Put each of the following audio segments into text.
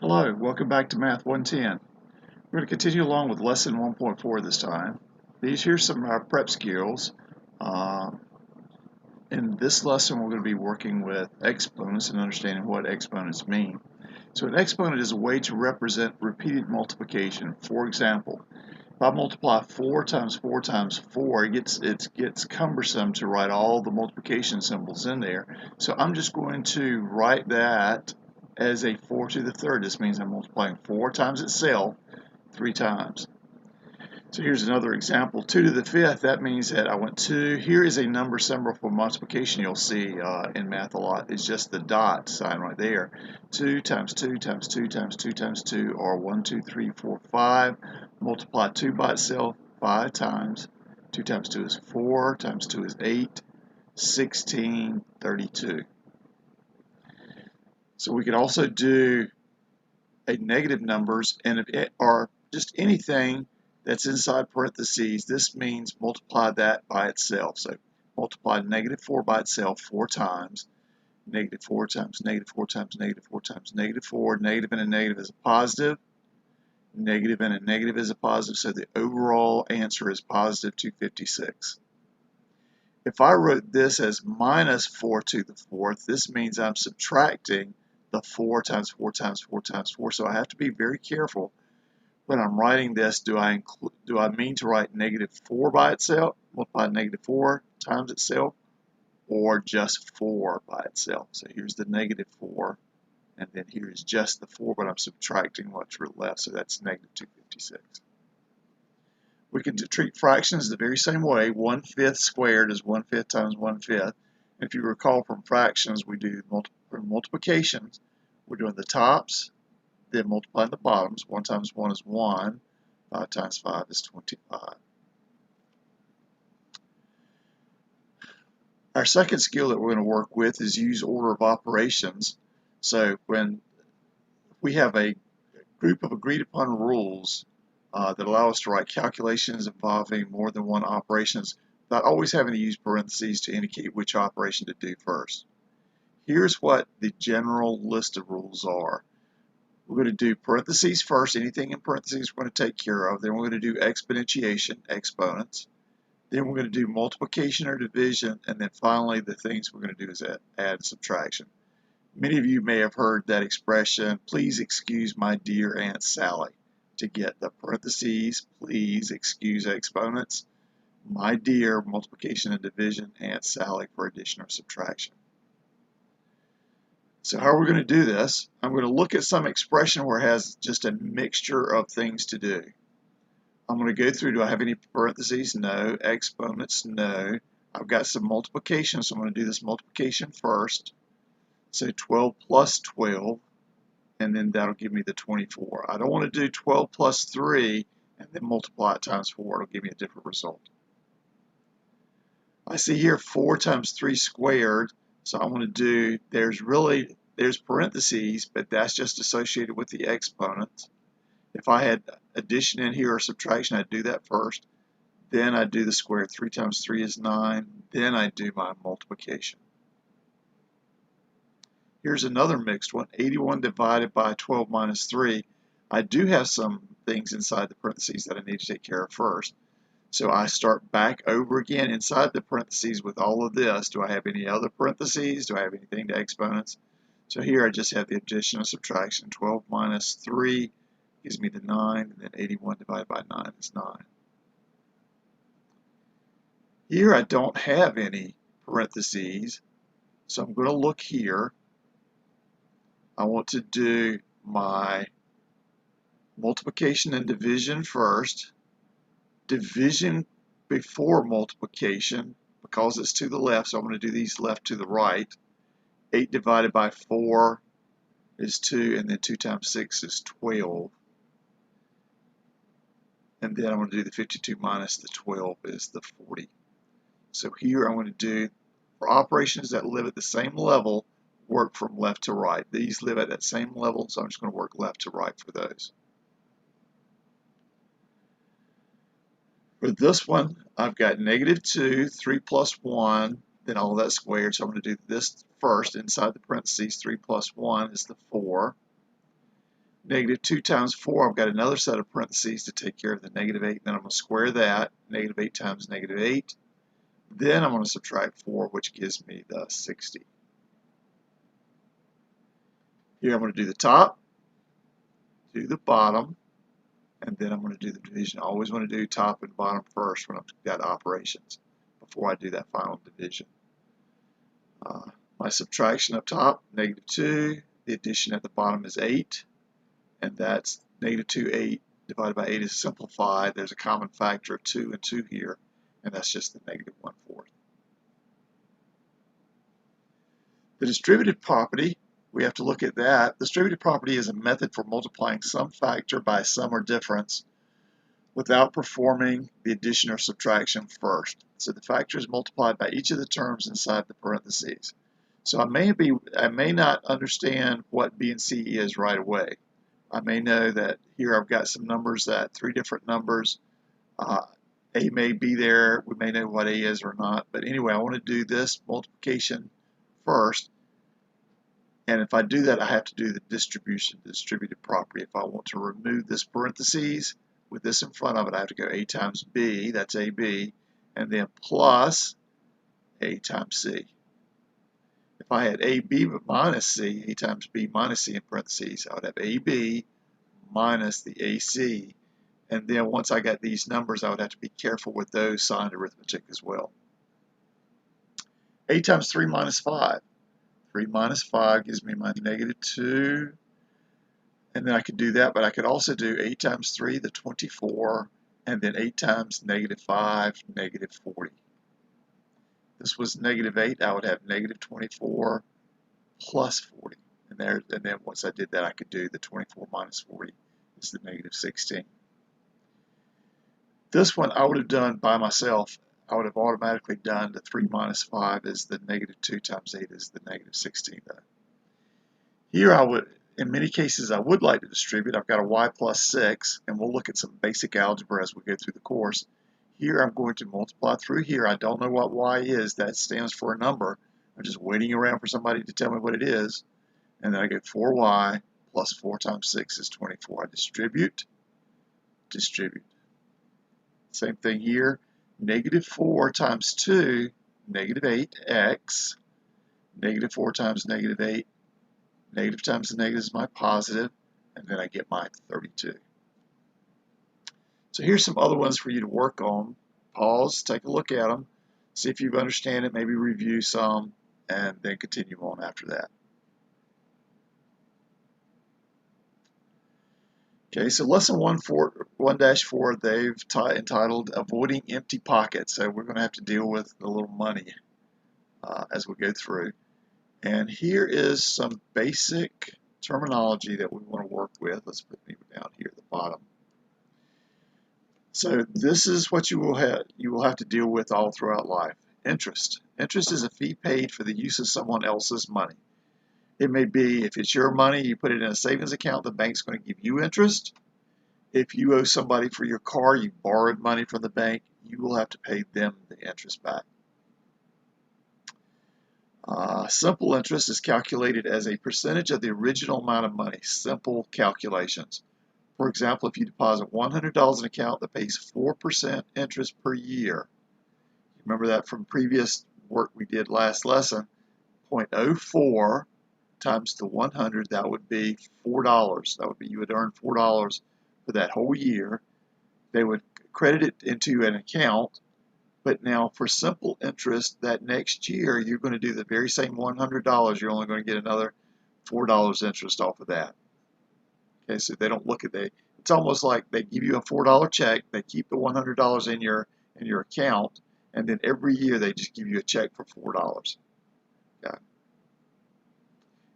Hello, welcome back to Math 110. We're going to continue along with lesson 1.4 this time. Here's some of our prep skills. In this lesson, we're going to be working with exponents and understanding what exponents mean. So an exponent is a way to represent repeated multiplication. For example, if I multiply 4 times 4 times 4, it gets cumbersome to write all the multiplication symbols in there. So I'm just going to write that as a 4 to the third. This means I'm multiplying 4 times itself 3 times. So here's another example. 2 to the fifth, that means that I went 2. Here is a number symbol for multiplication you'll see in math a lot. It's just the dot sign right there. 2 times 2 times 2 times 2 times 2, or 1, 2, 3, 4, 5. Multiply 2 by itself 5 times. 2 times 2 is 4, times 2 is 8, 16, 32. So we could also do a negative numbers or just anything that's inside parentheses. This means multiply that by itself. So multiply negative 4 by itself 4 times. Negative 4 times negative 4 times negative 4 times negative 4. Negative and a negative is a positive. Negative and a negative is a positive. So the overall answer is positive 256. If I wrote this as minus 4 to the fourth, this means I'm subtracting the 4 times 4 times 4 times 4. So I have to be very careful when I'm writing this. Do I mean to write negative 4 by itself, multiply negative 4 times itself, or just 4 by itself? So here's the negative 4, and then here's just the 4, but I'm subtracting what's left, so that's negative 256. We can treat fractions the very same way. 1/5 squared is 1/5 times 1/5. If you recall from fractions, we do multiplications. We're doing the tops, then multiplying the bottoms. 1 times 1 is 1. 5 times 5 is 25. Our second skill that we're going to work with is use order of operations. So when we have a group of agreed upon rules that allow us to write calculations involving more than one operations without always having to use parentheses to indicate which operation to do first. Here's what the general list of rules are. We're going to do parentheses first. Anything in parentheses we're going to take care of. Then we're going to do exponentiation, exponents. Then we're going to do multiplication or division. And then finally, the things we're going to do is add and subtraction. Many of you may have heard that expression, please excuse my dear Aunt Sally. To get the parentheses, please excuse exponents, my dear multiplication and division, Aunt Sally for addition or subtraction. So how are we going to do this? I'm going to look at some expression where it has just a mixture of things to do. I'm going to go through, do I have any parentheses? No. Exponents? No. I've got some multiplication, so I'm going to do this multiplication first. So 12 plus 12, and then that'll give me the 24. I don't want to do 12 plus 3 and then multiply it times 4. It'll give me a different result. I see here 4 times 3 squared. So I'm going to do, there's parentheses, but that's just associated with the exponents. If I had addition in here or subtraction, I'd do that first. Then I'd do the square. 3 times 3 is 9. Then I'd do my multiplication. Here's another mixed one, 81 divided by 12 minus 3. I do have some things inside the parentheses that I need to take care of first. So I start back over again inside the parentheses with all of this. Do I have any other parentheses? Do I have anything to exponents? So here I just have the addition and subtraction. 12 minus 3 gives me the 9, and then 81 divided by 9 is 9. Here I don't have any parentheses, so I'm going to look here. I want to do my multiplication and division first. Division before multiplication because it's to the left, so I'm going to do these left to the right. 8 divided by 4 is 2, and then 2 times 6 is 12. And then I'm going to do the 52 minus the 12 is the 40. So here I'm going to do, for operations that live at the same level, work from left to right. These live at that same level, so I'm just going to work left to right for those. For this one, I've got negative 2, 3 plus 1, then all that squared. So I'm going to do this first inside the parentheses. 3 plus 1 is the 4. Negative 2 times 4, I've got another set of parentheses to take care of the negative 8. Then I'm going to square that. Negative 8 times negative 8. Then I'm going to subtract 4, which gives me the 60. Here I'm going to do the top, do the bottom, and then I'm going to do the division. I always want to do top and bottom first when I've got operations before I do that final division. My subtraction up top, negative 2. The addition at the bottom is 8. And that's negative 2, 8 divided by 8 is simplified. There's a common factor of 2 and 2 here, and that's just the negative 1/4. The distributive property, we have to look at that. The distributive property is a method for multiplying some factor by sum or difference without performing the addition or subtraction first. So the factor is multiplied by each of the terms inside the parentheses. So I may not understand what B and C is right away. I may know that here I've got some numbers, that 3 different numbers. A may be there. We may know what A is or not. But anyway, I want to do this multiplication first. And if I do that, I have to do the distribution, the distributive property. If I want to remove this parentheses with this in front of it, I have to go A times B, that's AB, and then plus A times C. If I had AB but minus C, A times B minus C in parentheses, I would have AB minus the AC. And then once I got these numbers, I would have to be careful with those signed arithmetic as well. A times 3 minus 5. 3 minus 5 gives me my negative 2. And then I could do that, but I could also do 8 times 3, the 24, and then 8 times negative 5, negative 40. This was negative 8, I would have negative 24 plus 40. And then once I did that, I could do the 24 minus 40 is the negative 16. This one I would have done by myself. I would have automatically done the 3 minus 5 is the negative 2 times 8 is the negative 16. Here I would, in many cases, I would like to distribute. I've got a y plus 6, and we'll look at some basic algebra as we go through the course. Here I'm going to multiply through here. I don't know what y is. That stands for a number. I'm just waiting around for somebody to tell me what it is. And then I get 4y plus 4 times 6 is 24. I distribute. Same thing here. Negative 4 times 2, negative 8x. Negative 4 times negative 8. Negative times the negative is my positive. And then I get my 32. So here's some other ones for you to work on. Pause, take a look at them, see if you understand it, maybe review some, and then continue on after that. Okay, so lesson 1-4, they've entitled Avoiding Empty Pockets. So we're going to have to deal with a little money as we go through. And here is some basic terminology that we want to work with. Let's put me down here at the bottom. So this is what you will have to deal with all throughout life. Interest. Interest is a fee paid for the use of someone else's money. It may be, if it's your money, you put it in a savings account, the bank's going to give you interest. If you owe somebody for your car, you borrowed money from the bank, you will have to pay them the interest back. Simple interest is calculated as a percentage of the original amount of money. Simple calculations. For example, if you deposit $100 in an account that pays 4% interest per year, remember that from previous work we did last lesson, 0.04 times the 100, that would be $4. That would be, you would earn $4 for that whole year. They would credit it into an account, but now for simple interest, that next year you're going to do the very same $100. You're only going to get another $4 interest off of that. Okay, so they don't look at that. It's almost like they give you a $4 check, they keep the $100 in your account, and then every year they just give you a check for $4. Okay.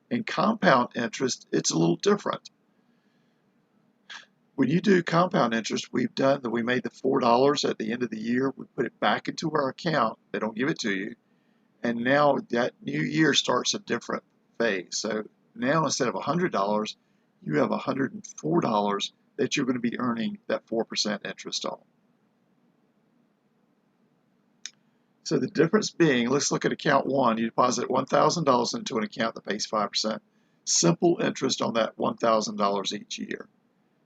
In compound interest, it's a little different. When you do compound interest, we made the $4 at the end of the year, we put it back into our account, they don't give it to you, and now that new year starts a different phase. So now instead of $100, you have $104 that you're going to be earning that 4% interest on. So the difference being, let's look at account 1. You deposit $1,000 into an account that pays 5%. simple interest on that $1,000 each year.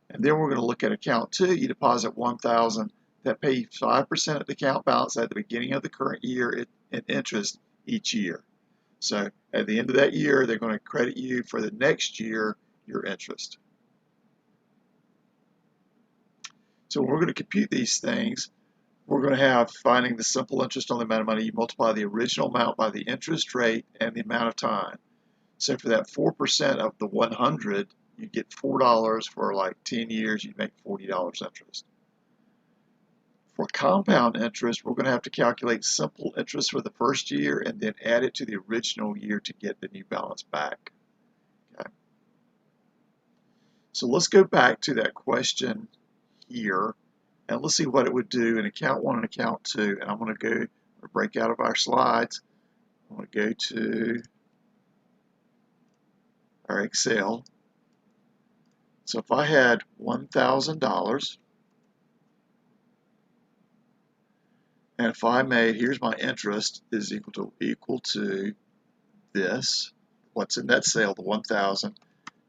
And then we're going to look at account 2. You deposit $1,000, that pays 5% of the account balance at the beginning of the current year in interest each year. So at the end of that year, they're going to credit you for the next year your interest. So when we're going to compute these things, we're going to have finding the simple interest on the amount of money. You multiply the original amount by the interest rate and the amount of time. So for that 4% of the 100, you get $4 for like 10 years, you make $40 interest. For compound interest, we're going to have to calculate simple interest for the first year and then add it to the original year to get the new balance back. Okay. So let's go back to that question here and let's see what it would do in account 1 and account 2. And I'm going to break out of our slides. I'm going to go to our Excel. So if I had $1,000 and if I made, here's my interest is equal to this, what's in that sale, the 1,000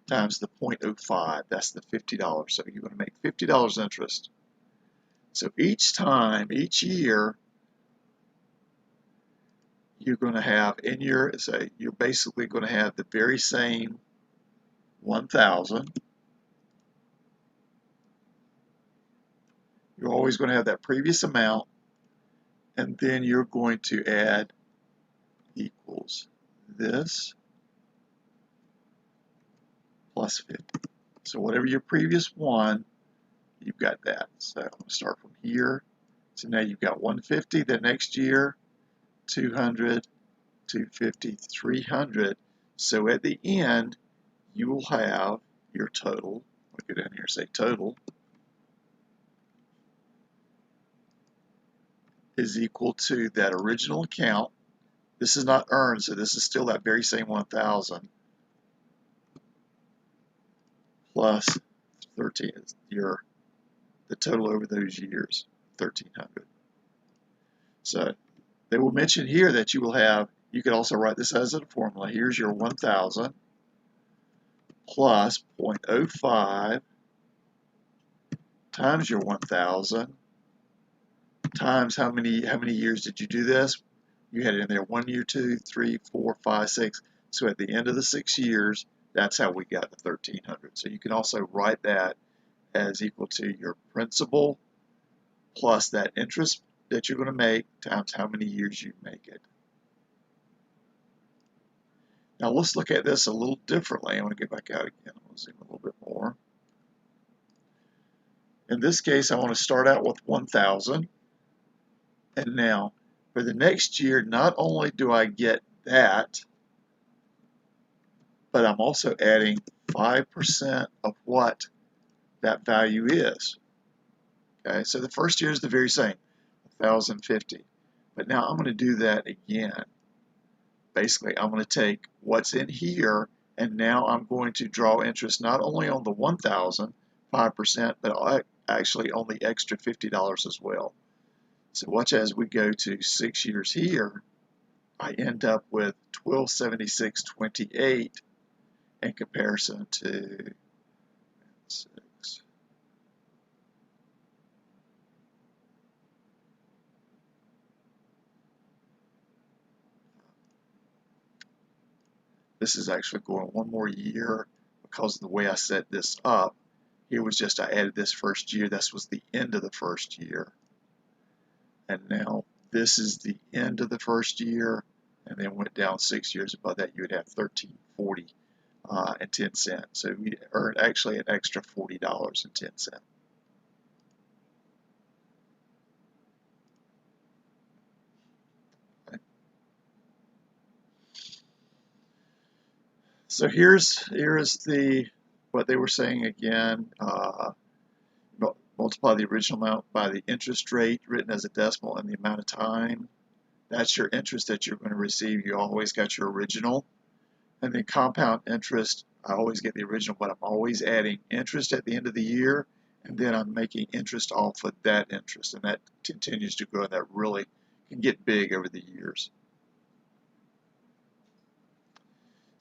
times the 0.05, that's the $50. So you're going to make $50 interest. So each time, each year, you're going to have in your, say, you're basically going to have the very same 1,000. You're always going to have that previous amount, and then you're going to add equals this plus 50. So whatever your previous one, you've got that. So I'm going to start from here. So now you've got 150. The next year, 200, 250, 300. So at the end, you will have your total. I'll go down here and say total is equal to that original account. This is not earned, so this is still that very same 1,000 plus 13, the total over those years, 1,300. So they will mention here that you will have, you could also write this as a formula. Here's your 1,000 plus 0.05 times your 1,000 times how many years did you do this? You had it in there 1 year, 2, 3, 4, 5, 6. So at the end of the 6 years, that's how we got the 1,300. So you can also write that as equal to your principal plus that interest that you're going to make times how many years you make it. Now let's look at this a little differently. I want to go back out again. I want to zoom a little bit more. In this case, I want to start out with 1,000. And now, for the next year, not only do I get that, but I'm also adding 5% of what that value is. Okay, so the first year is the very same, 1,050. But now I'm going to do that again. Basically, I'm going to take what's in here, and now I'm going to draw interest not only on the 1,000, 5%, but actually on the extra $50 as well. So watch as we go to 6 years here, I end up with $1,276.28 in comparison to 6. This is actually going one more year because of the way I set this up. Here was just I added this first year. This was the end of the first year. And now this is the end of the first year, and then went down 6 years above that. You would have $1,340 and 10 cents. So we earned actually an extra $40 and 10 cents. Okay. So here's what they were saying again. Multiply the original amount by the interest rate written as a decimal and the amount of time. That's your interest that you're going to receive. You always got your original. And then compound interest, I always get the original, but I'm always adding interest at the end of the year, and then I'm making interest off of that interest, and that continues to grow, and that really can get big over the years.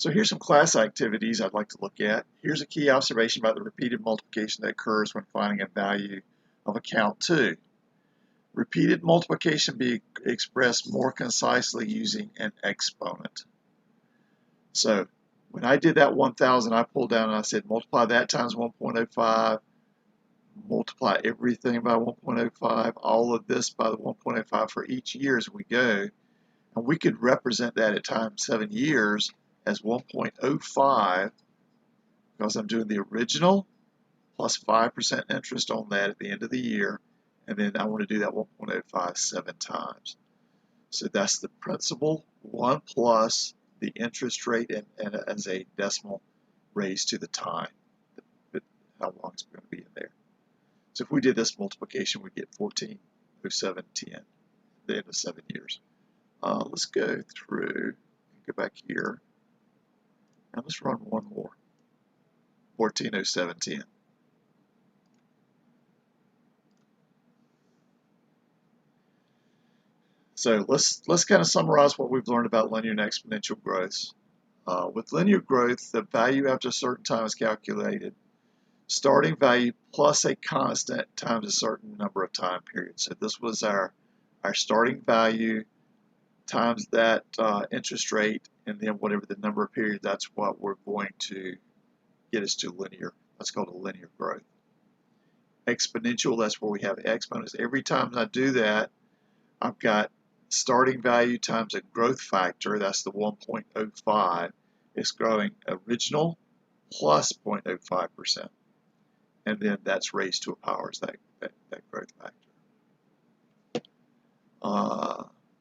So here's some class activities I'd like to look at. Here's a key observation about the repeated multiplication that occurs when finding a value of account 2. Repeated multiplication be expressed more concisely using an exponent. So when I did that 1,000, I pulled down and I said multiply that times 1.05, multiply everything by 1.05, all of this by the 1.05 for each year as we go. And we could represent that at time 7 years as 1.05 because I'm doing the original plus 5% interest on that at the end of the year. And then I want to do that 1.05 7 times. So that's the principal, 1 plus the interest rate and as a decimal raised to the time, how long it's going to be in there. So if we did this multiplication, we'd get 140710 at the end of 7 years. Let's go through, go back here, and let's run one more, 140710. So let's kind of summarize what we've learned about linear and exponential growths. With linear growth, the value after a certain time is calculated. Starting value plus a constant times a certain number of time periods. So this was our starting value times that interest rate, and then whatever the number of periods, that's what we're going to get us to linear. That's called a linear growth. Exponential, that's where we have exponents. Every time I do that, I've got starting value times a growth factor, that's the 1.05. It's growing original plus 0.05%. And then that's raised to a power as that growth factor.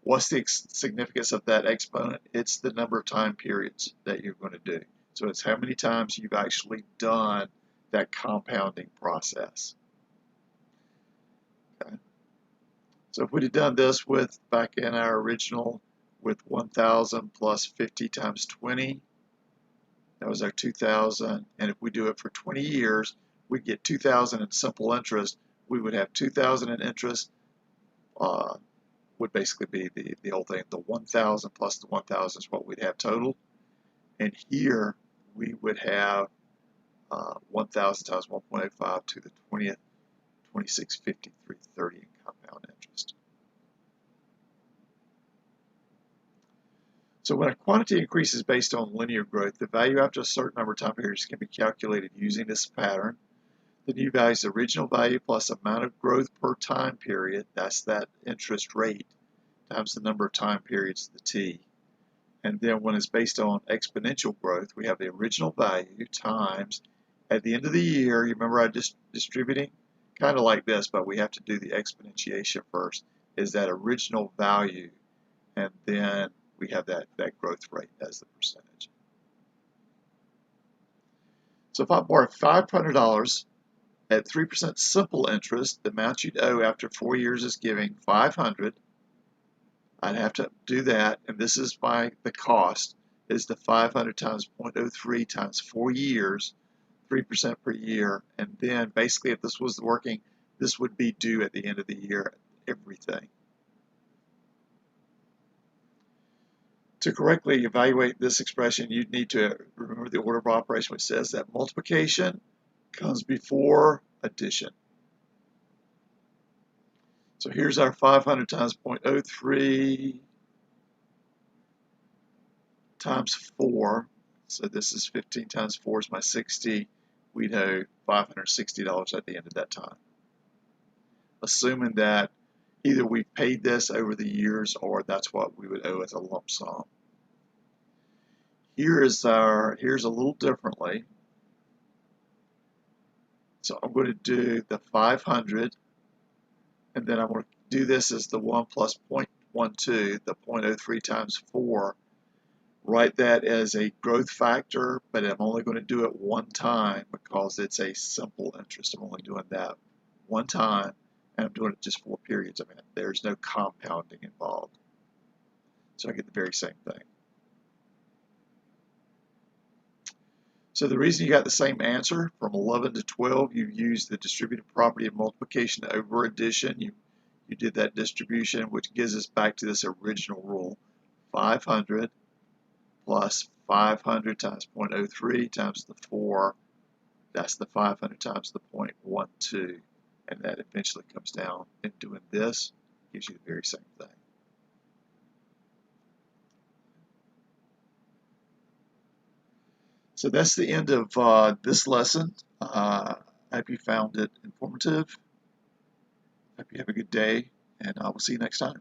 What's the significance of that exponent? It's the number of time periods that you're going to do. So it's how many times you've actually done that compounding process. Okay. So if we'd have done this with, back in our original, with 1,000 plus 50 times 20, that was our 2,000. And if we do it for 20 years, we'd get 2,000 in simple interest. We would have 2,000 in interest, would basically be the whole thing. The 1,000 plus the 1,000 is what we'd have total. And here we would have 1,000 times 1.05 to the 20th, 2653.30 in compound interest. So when a quantity increases based on linear growth, the value after a certain number of time periods can be calculated using this pattern. The new value is the original value plus amount of growth per time period, that's that interest rate, times the number of time periods, the t. And then when it's based on exponential growth, we have the original value times, at the end of the year, you remember I just distributing? Kind of like this, but we have to do the exponentiation first, is that original value, and then we have that growth rate as the percentage. So if I borrow $500 at 3% simple interest, the amount you'd owe after 4 years is giving $500. I'd have to do that, and this is the cost, is the 500 times 0.03 times 4 years, 3% per year, and then basically if this was working, this would be due at the end of the year, everything. To correctly evaluate this expression, you'd need to remember the order of operation, which says that multiplication comes before addition. So here's our 500 times 0.03 times 4. So this is 15 times 4 is my 60. We'd owe $560 at the end of that time. Assuming that either we've paid this over the years or that's what we would owe as a lump sum. Here's a little differently. So I'm going to do the 500, and then I'm going to do this as the 1 plus 0.12, the 0.03 times 4. Write that as a growth factor, but I'm only going to do it one time because it's a simple interest. I'm only doing that one time, and I'm doing it just 4 periods. I mean, there's no compounding involved. So I get the very same thing. So the reason you got the same answer from 11 to 12, you used the distributive property of multiplication over addition. You did that distribution, which gives us back to this original rule, 500 plus 500 times 0.03 times the 4, that's the 500 times the 0.12, and that eventually comes down, and doing this gives you the very same thing. So that's the end of this lesson. I hope you found it informative. Hope you have a good day, and I will see you next time.